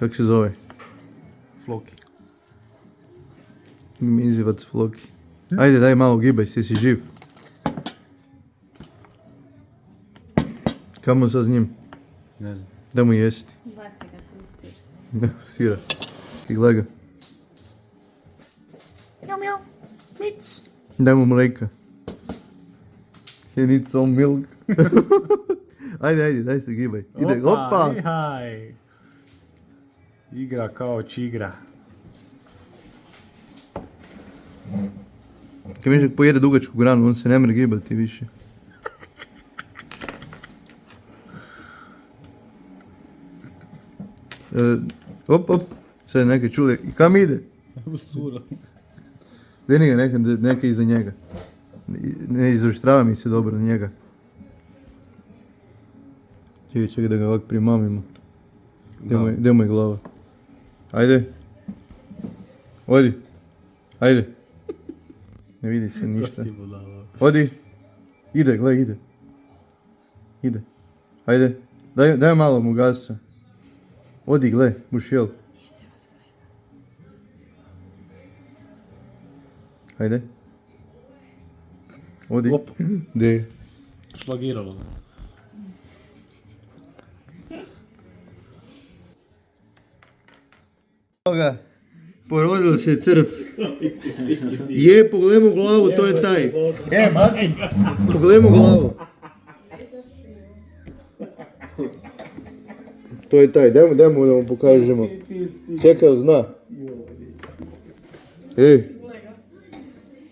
Kak se zove? Floki. Mizivac Floki. Ajde, daj malo gibaj, si živ. Kamo sad s njim? Ne znam. Da mu jesti. Baci ga tu sir. Ne, sira. I gledaj ga. Mjau, mjau. Mic. Daj mu mleka. He needs some milk. Ajde, daj se gibaj. Ide, opa! Nehaj. Igra kao čigra. Kad Mišak pojede dugačku granu, on se ne mre gibati više. Op. Sad neke čuli. I kam ide? U sura. Deni ga neka iza njega. Ne izoštrava mi se dobro na njega. Čekaj da ga ovak primamimo. Gdje mu je glava? Ajde. Odi. Ajde. Ne vidi se ništa. Odi. Ide, gledaj, ide. Ajde. Daj malo mu gasa. Odi, gle, buš jel. Ajde. Odi. Op. De. Šlagiralo. Ga. Porodilo se crv. Je, pogledajmo glavu, to je taj. Martin, pogledajmo glavu. To je taj, dajmo da mu pokažemo. Čekaj, zna.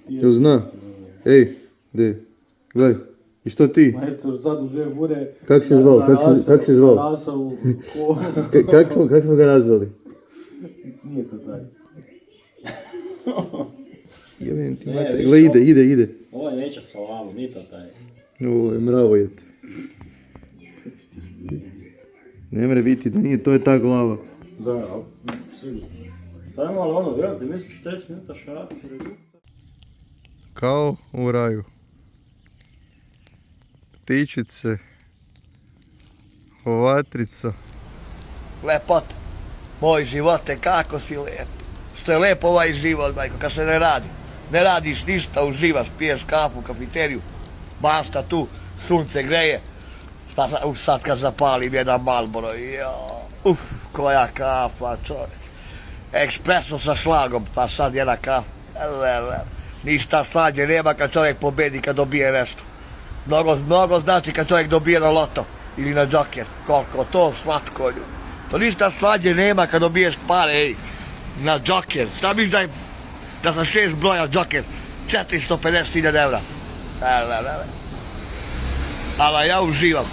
Jel zna? De, gledaj. I što ti? Majstor, sad u 2 bure. Kak se zvao? Kak smo ga nazvali? Nije to taj. Jebem ti mater. Gle, ide. Ovo neće salamu, nije to taj. Ovo je mravojet. Ne mre biti da nije, to je ta glava. Da, sigurno. Stavimo ali ono, vjerujte, mi su 40 minuta šarati. Kao u raju. Ptičice. Ovatrica. Lepota. Moj živote, kako si lep. Što je lep ovaj život, majko, kad se ne radi. Ne radiš ništa, uživaš, piješ kafu, kafiteriju. Mašta tu, sunce greje. Sad kad zapalim jedan Marlboro, koja kafa, čovjek. Ekspreso sa šlagom, pa sad jedna kafa. Ništa slađe nema kad čovjek pobedi, kad dobije nešto. Mnogo znači kad čovjek dobije na loto ili na džoker. Koliko to slatko ljudi. To ništa slađe nema kad dobiješ pare, na džoker. Šta misliš da sa 6 broja džoker 450.000 evra. Ali ja uživam.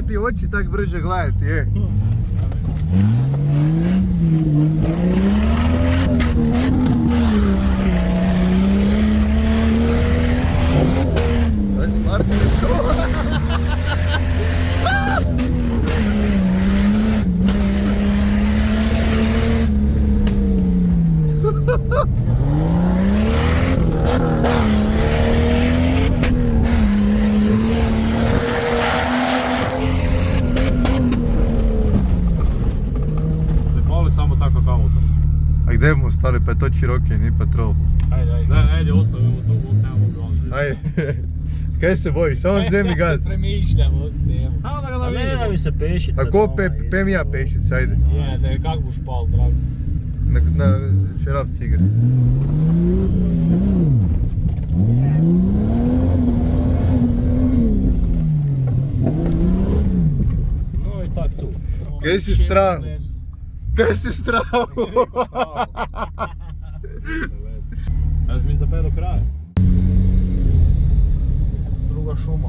Ti oči tak brže gledati, je. Pazi, Martin je to. A gdje mu stali, pa je to Cherokee, ni Patrol. Ajde, ostavimo to, nemamo bronze. Ajde, kaj se bojiš, samo zemi gaz. Se premišljamo, nemo. A ne da mi se pešica. A ko pem ja pešice, ajde. Ne, kak buš pal, drago. Na šeraf cigar. No i tak tu. Kaj si strah? Kaj si strah? Ja sam mislim da pe do kraja. Druga šuma.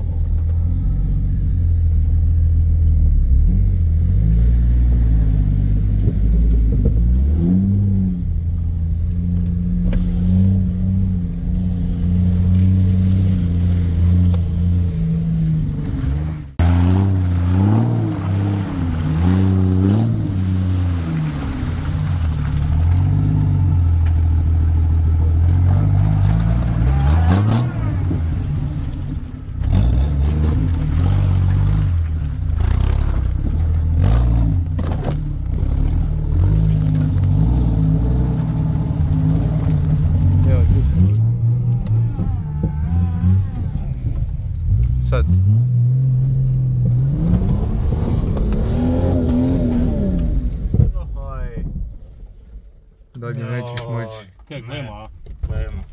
Nikad im nećeš moći. Kaj, nema? Nema.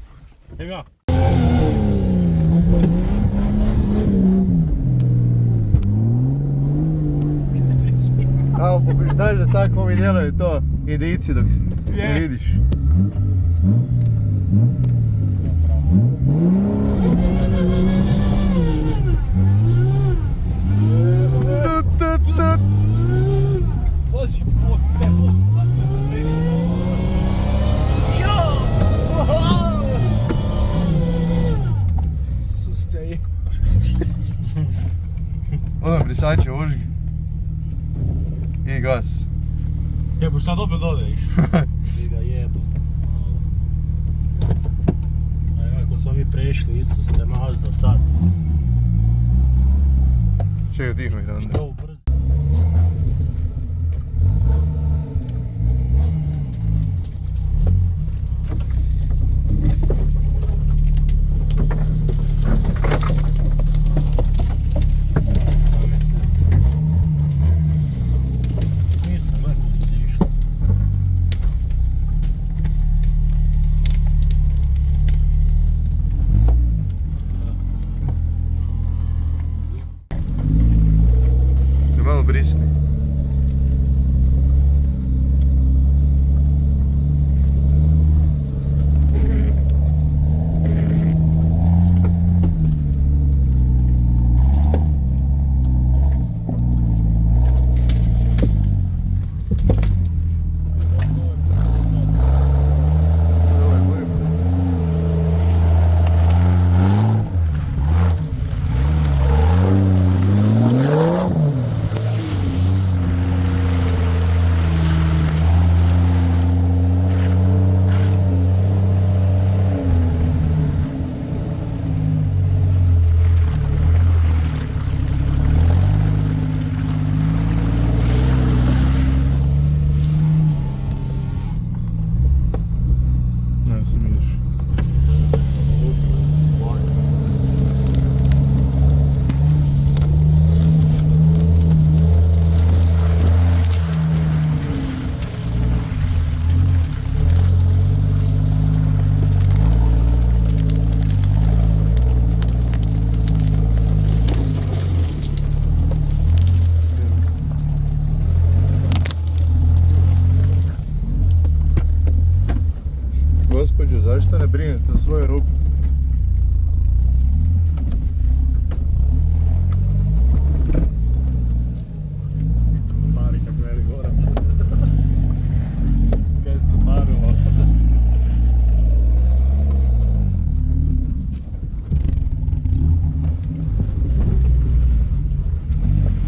Ima. Kao znaš da tako ovi djelaju to indici dok se ne vidiš. Vozi, Sustaj. Odmah brisače uži. I gas. Jebo, šta opet dodaješ? Ti ga jebo. Evo, ako smo mi prešli, Isus te mazao sad. Čekaj, tiho mi onda. To brzo. Nisam rekao da si išao. Da malo brisni. Ne se vidiš. Gospođo, zašto ne brinete o svojoj ruku? Pari kako veli gora. Kaj smo parilo.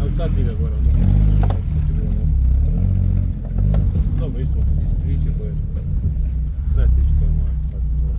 Ali sad ide gore, ono nismo dobro, isto iz priče koje... Daj tići koje moje, kako se zove.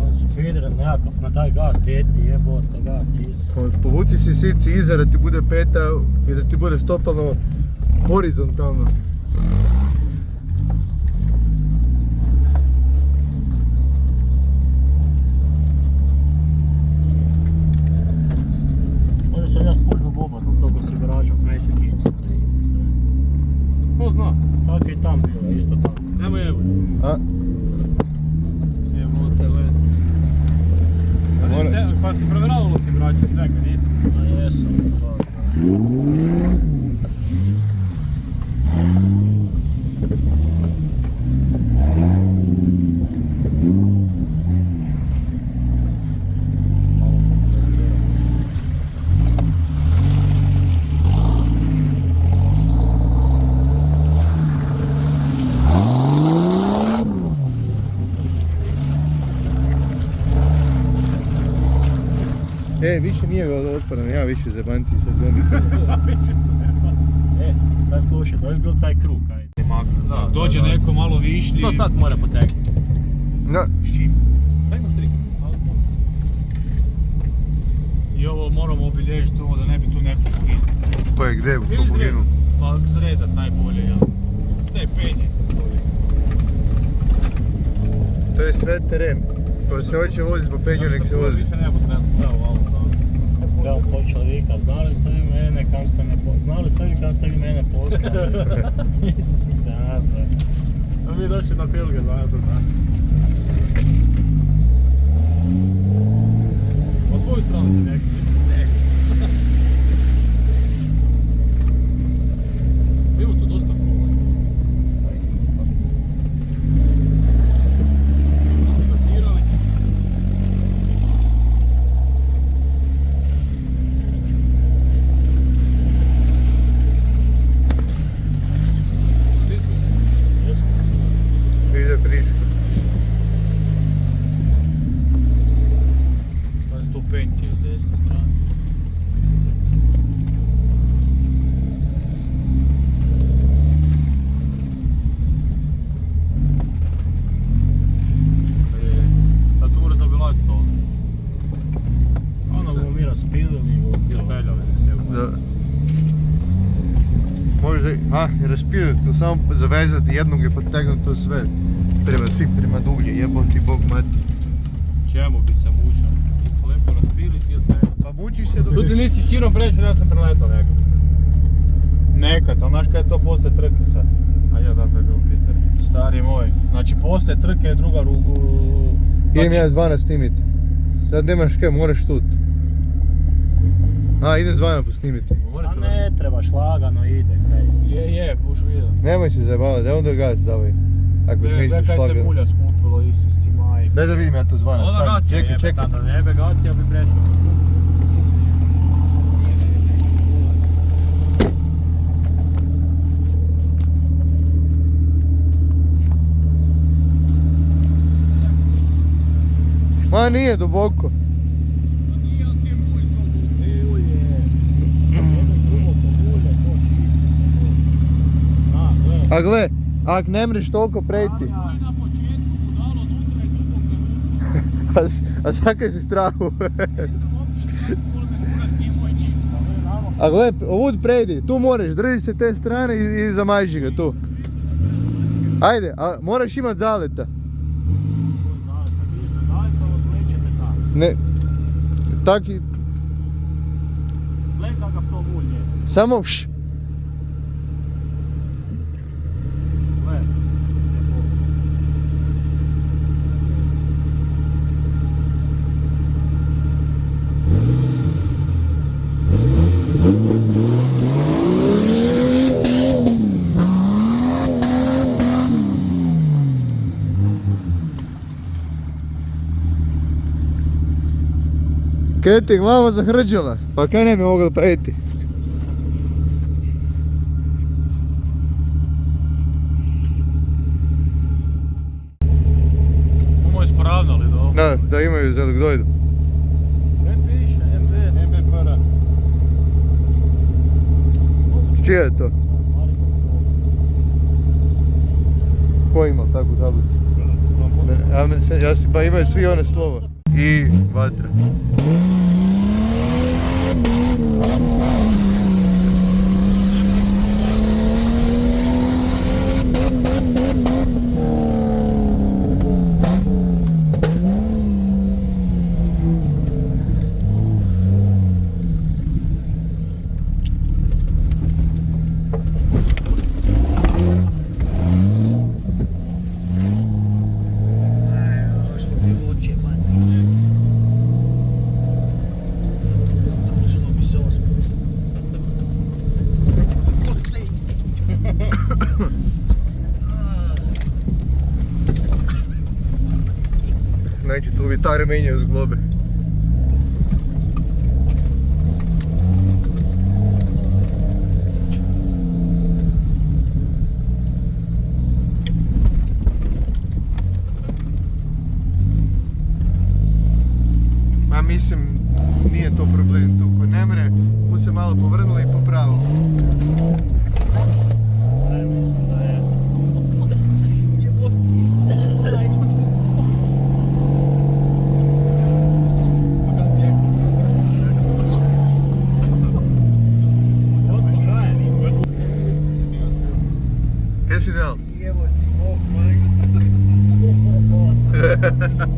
Ovo su feeder nekakav na taj gas teti, jebote gas, Isus. Povuci si sirci iza da ti bude peta i da ti bude stopalo horizontalno. Možda sam ja spužno boba zbog toga si garaža smeće kinja. Ko zna? Tako i tam bilo, isto tako. Nemoj evo. A? Evo te led. Pa si provjeravalo si braće svega, nisi? A jesu, stvarno. Više nije otporan, ja više zebanci sad glumim. Više se nema. Sad slušaj, to je bil taj krug, ajde. Da, dođe neko malo višlji. To sad mora potegnuti. Da. S čim? Dajmo štrik. I ovo moramo obilježiti ovo da ne bi tu neko poginuo. Pa je gdje Ili to poginu? zrezat. Pa zrezat najbolje, ja. Ne, penje. To je sve teren. Ko se hoće voziti po penju, nek se vozi. Više nebo treba stavu malo tamo. Ja vam počeo vikat, znali ste vi mene kam ste me poslali? Znali ste vi kam ste vi mene poslali? Staza. A mi došli na Pilge nazad, da. Po svoju stranu se neki, mislim, snijeg. Bilo tu dosta kruga. Se gasirali. Ide friško. Pa tu penći s desne strane. A tu mora zabilaziti to. Ono bomo mi raspilili i Peljali se. Da. Možda, i raspirati to, samo zavezati jednog i potegnuti to sve. Prema dublje, jebom ti bog mati. Čemu bi se mučao? Lepo raspiliti ili ne? Pa mučiš se dok... Tu ti nisi čirom prešao, ja sam preletao nekad. Nekad, ali znaš kada je to poslije trke sad? A ja da, to je bilo prije trke. Stari moj, znači poslije trke je druga Idem ja zvana snimiti. Sad nemaš kaj, moraš tut. Idem zvana posnimiti. A ne trebaš, lagano ide, kaj. Je, buš vidio. Nemoj se zajebavati, daj onda gaz davaj. Ako Ne, nećeš kaj se slagano. mulja skupilo, isisti majke. Daj da vidim ja to zvana, Ona stani, gacija čekaj, jebe, čekaj. tamo ne jebe gacija bi prešao. Ma nije duboko. A gle, ak ne mreš toliko prejti. A zakaj si strahu? A gle, ovud prejdi, tu moraš, drži se te strane i zamajži ga tu. Ajde, a moraš imat zaleta. Ne, tak i... Gledaj kakav to mulj je. Samo vš. Gledaj. Kaj ti glava zahrđala? Pa kaj ne bi mogli prejti? Bomo ispravljali do... Da imaju za dok dojdu. Ne piše, MB. MBPR. Čije je to? Ko ima takvu tablicu? Pa imaju svi one slova. I vatra. Neće tu vitare menjaju s globe. Ma mislim, nije to problem tu ko ne mre, mu se malo povrnuli i popravo. Ko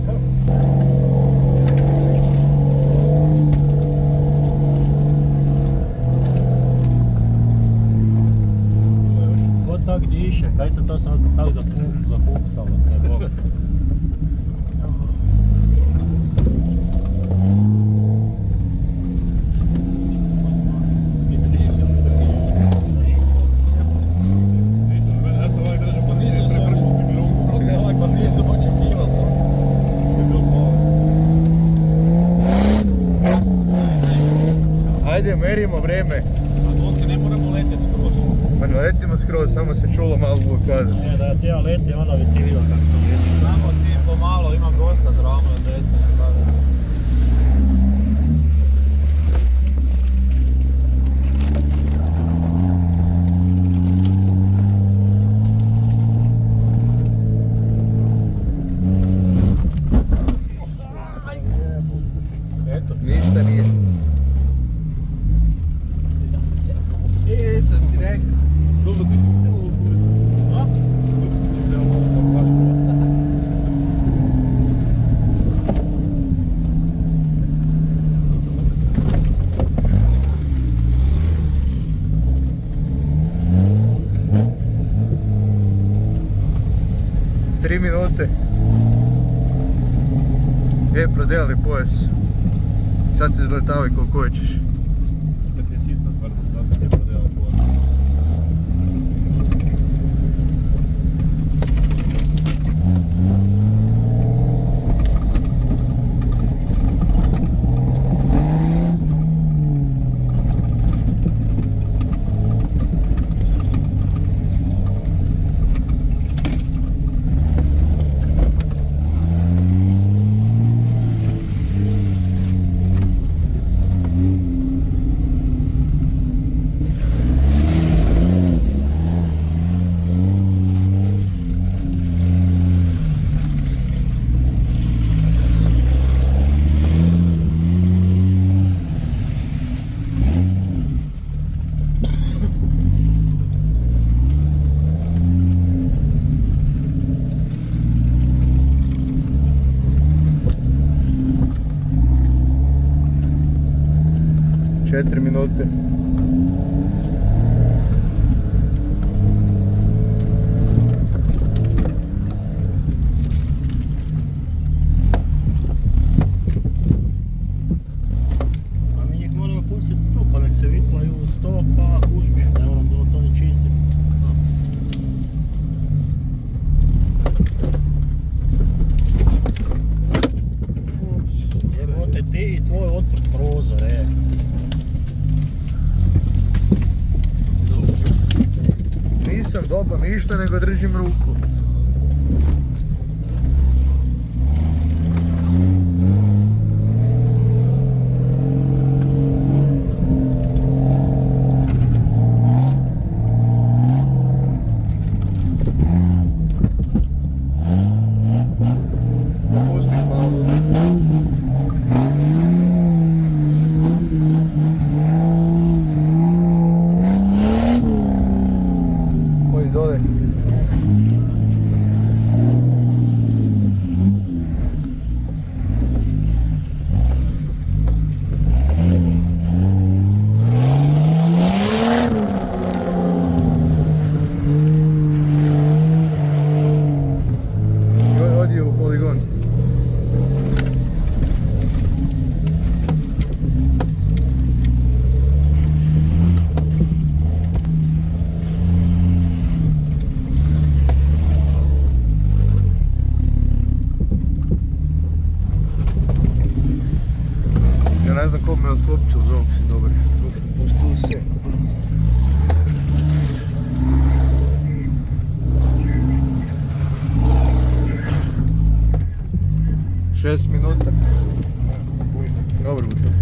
tak diše, kaj se to sad tako zahuktalo, te Bog. Ajde, merimo vreme. Ne moramo letjeti skroz. Pa ne letimo skroz, samo se čulo malo blokada. Ne, da ja ti ja letim, onda bi ti vidio kako sam letim. Samo ti pomalo, imam dosta drama od letenja. Eto, Ništa nije. sam ti rekao. Dobro ti si htjela uzuriti. A? Dobro si htjela uzuriti. 3 minute. Prodeli pojas. Sad se izletavaj koliko hoćeš. Kad je sisna tvrdo, zato ti je prodjela pojas. Četiri minute. A mi njih moramo pustiti tu, pa nek se vitlaju u 100, pa kužiš, ne moram bilo to ni čistiti. Jebote, ti i tvoj otvrt prozor, Nisam doba ništa, nego držim ruku. Pusti malo. Oj, dole. Odi u poligon. Ja ne znam ko me otkopčil za ovog si dobar. Pustili se. Šest minuta. Dobro bude.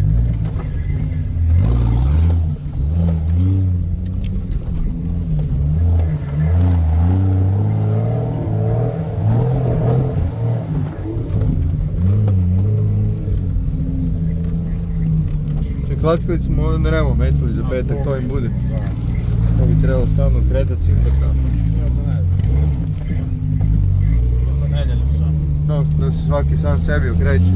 Klackalicu smo ovdje nemo metili za petak, to im bude. To bi trebalo stalno kretati svim tako. Ja to ne znam. To za nedjelju sam. da se svaki sam sebi okreće.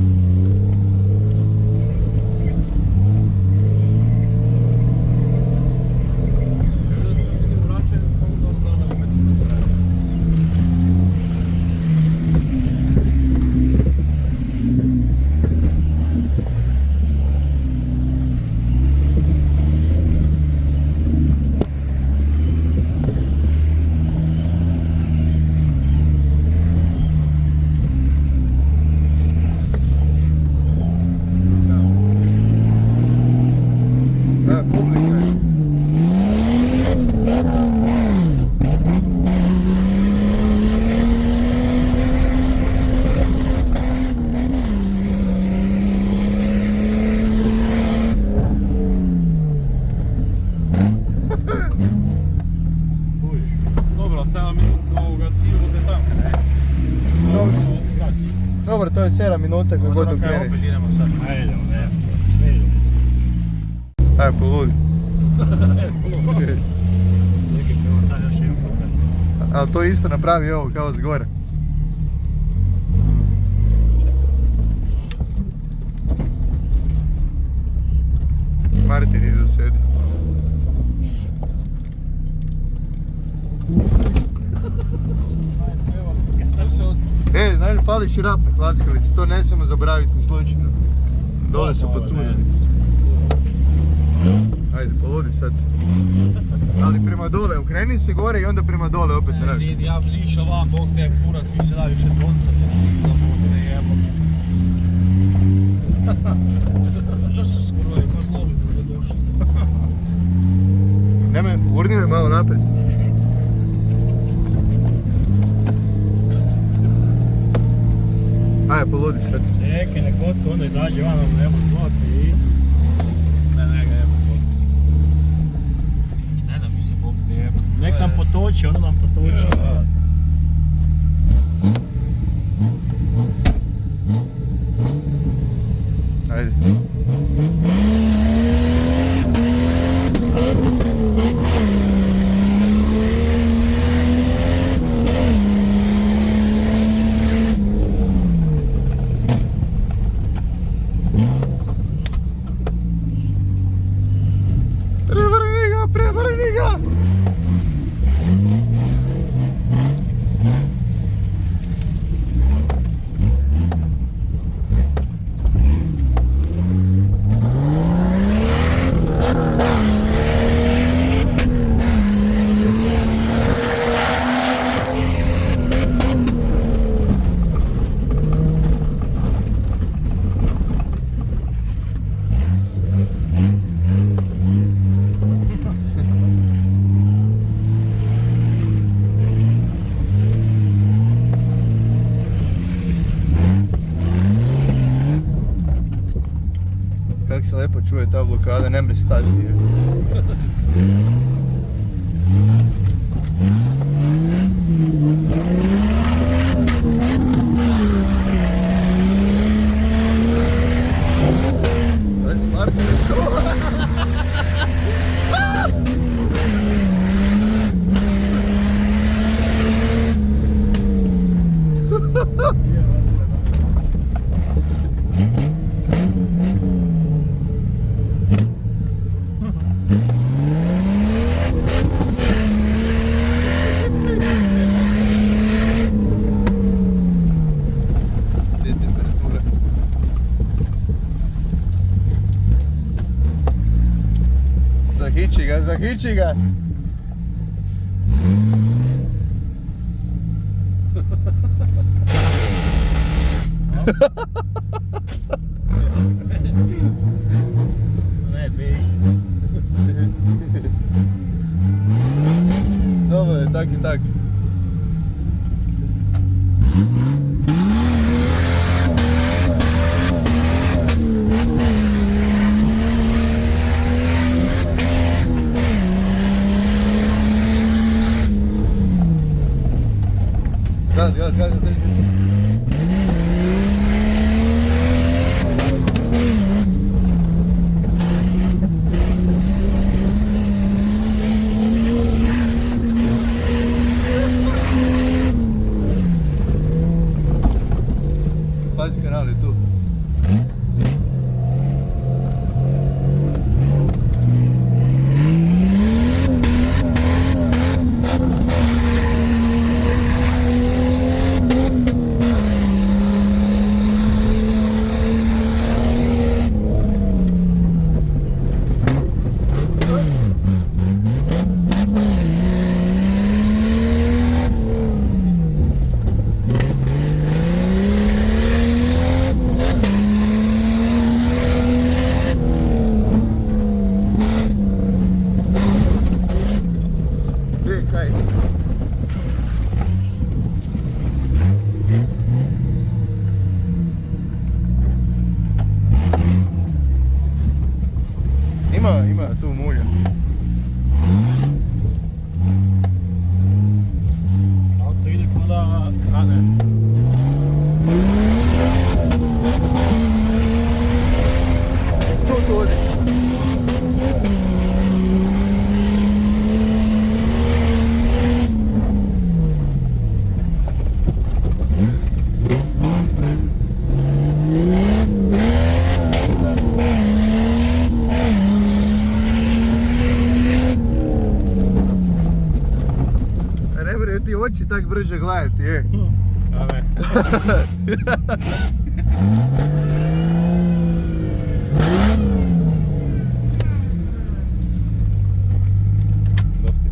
Dobro, 7 minuta ovoga cijelog je tamo, ne? Dobro, to je 7 minuta kako god ukreniš. Opet idemo sad. Ajde, ne idemo se. Ajde, poludi. Čekaj, prvo sad još jedan koncert. Ali to isto napravi ovo kao s gore. Martin iza sedi. Znaš, fali širap na klackalici, to ne smemo zaboraviti ni slučajno. Dole su podcurili. Ajde, poludi sad. Ali prema dole, okreni se gore i onda prema dole opet Ne, naravno. zid, ja bi zišao van, bog te kurac, više da više doncati, za bog te jebam. Još su skoro je kozlovi da došli. Nemoj, urni me malo naprijed. Ajde, poludi sad. Čekaj, nek otko onda izađe van, ono nebo slatko, Isus. Ne, ga jebam bog. Ne da mi se bog te jebam. Nek nam potoči, ono nam potoči. Ajde. Prevrni ga! Kako se lepo čuje ta blokada, ne mre stati. Pazi, Martin, temperatura. Zahići ga, zahići ga! Ne, beži. Dobro je, tak i tak. Gaz, gaz, gaz, drži. Ima tu mulja. Auto ide ko da... A ne. Tu ode. Ne bre, ti oči tak brže gledati, je. A ne. Dosti.